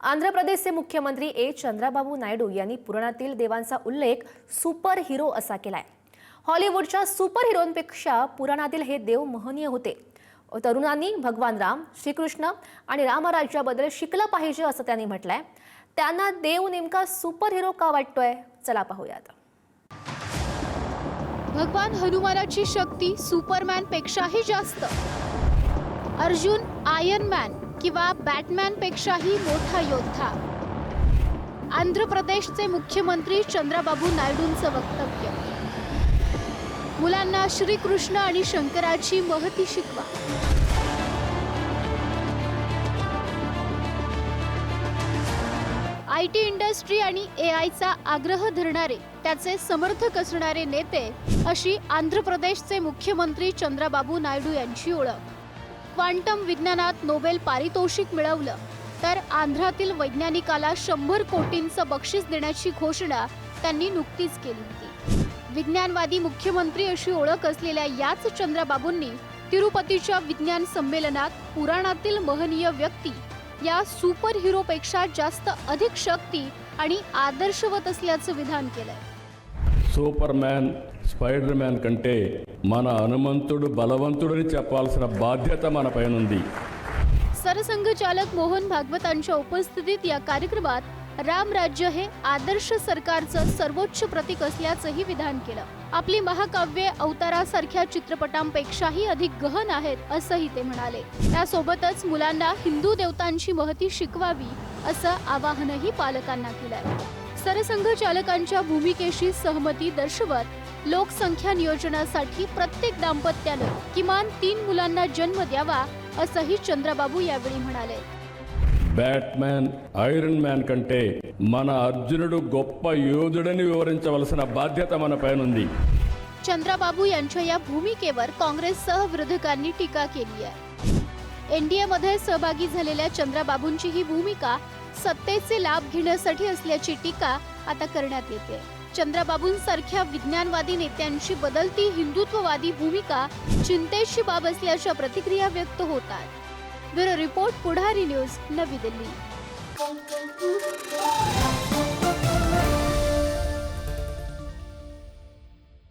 आंध्र प्रदेशचे मुख्यमंत्री चंद्राबाबू नायडू यांनी पुराणातील देवांचा उल्लेख सुपर हिरो असा केलाय। हॉलिवूडच्या सुपर हिरोंपेक्षा पुराणातील हे देव महनीय होते। तरुणांनी भगवान राम, श्रीकृष्ण आणि रामराज्याबद्दल शिकलं पाहिजे असं त्यांनी म्हटलंय। त्यांना देव नेमका सुपर हिरो का वाटतोय, चला पाहूयात। भगवान हनुमानाची शक्ती सुपरमॅन पेक्षाही जास्त। अर्जुन आयर्न मॅन किंवा बॅटमॅन पेक्षाही मोठा योद्धा। आंध्र प्रदेशचे मुख्यमंत्री चंद्राबाबू नायडूंचं वक्तव्य। मुलांना श्रीकृष्ण आणि शंकराची महती शिकवा। IT इंडस्ट्री आणि AIचा आग्रह धरणारे, त्याचे समर्थक असणारे नेते अशी आंध्र प्रदेशचे मुख्यमंत्री चंद्राबाबू नायडू यांची ओळख। क्वांटम विज्ञानात नोबेल पारितोषिक मिळवलं तर आंध्रातील वैज्ञानिकाला 100 कोटींचं बक्षीस देण्याची घोषणा त्यांनी नुकतीच केली होती। विज्ञानवादी मुख्यमंत्री अशी ओळख असलेल्या याच चंद्राबाबूंनी तिरुपतीच्या विज्ञान संमेलनात पुराणातील महनीय व्यक्ती या सुपर हिरोपेक्षा जास्त अधिक शक्ती आणि आदर्शवत असल्याचं विधान केलंय। సూపర్మ్యాన్ స్పైడర్ మ్యాన్ కంటే మన హనుమంతుడు బలవంతుడని చెప్పాల్సిన బాధ్యత మన పైన ఉంది। सरसंघचालक मोहन भागवतांच्या उपस्थितीत या कार्यक्रमात राम राज्य हे आदर्श सरकारचं सर्वोच्च प्रतीक असल्याचंही विधान केलं। आपली महाकाव्ये अवतारासारख्या चित्रपटांपेक्षाही अधिक गहन आहेत असंही ते म्हणाले। त्यासोबतच मुलांना हिंदू देवतांची महती शिकवावी असं आवाहनही पालकांना केलंय। सरसंघचालकांच्या भूमिकेशी सहमती दर्शवत लोकसंख्या नियोजनासाठी प्रत्येक दाम्पत्यानं किमान 3 मुलांना जन्म द्यावा असंही चंद्रबाबू यावेळी म्हणाले। బ్యాట్మ్యాన్ ఐరన్ మ్యాన్ కంటే మన అర్జునుడు గొప్ప యోధుడని వివరించవలసిన బాధ్యత మన పైన ఉంది। चंद्रबाबू यांच्या या भूमिकेवर काँग्रेससह विरोधकांनी टीका केली आहे। NDA मध्ये सहभागी झालेल्या चंद्रबाबूंची ही भूमिका सत्तेचे लाभ घेण्यासाठी असल्याची टीका आता करण्यात येते। चंद्रबाबूंसारख्या विज्ञानवादी नेत्यांची बदलती हिंदुत्ववादी भूमिका चिंतेची बाब असल्याच्या प्रतिक्रिया व्यक्त होतात। ब्युरो रिपोर्ट, पुढारी न्यूज, नवी दिल्ली।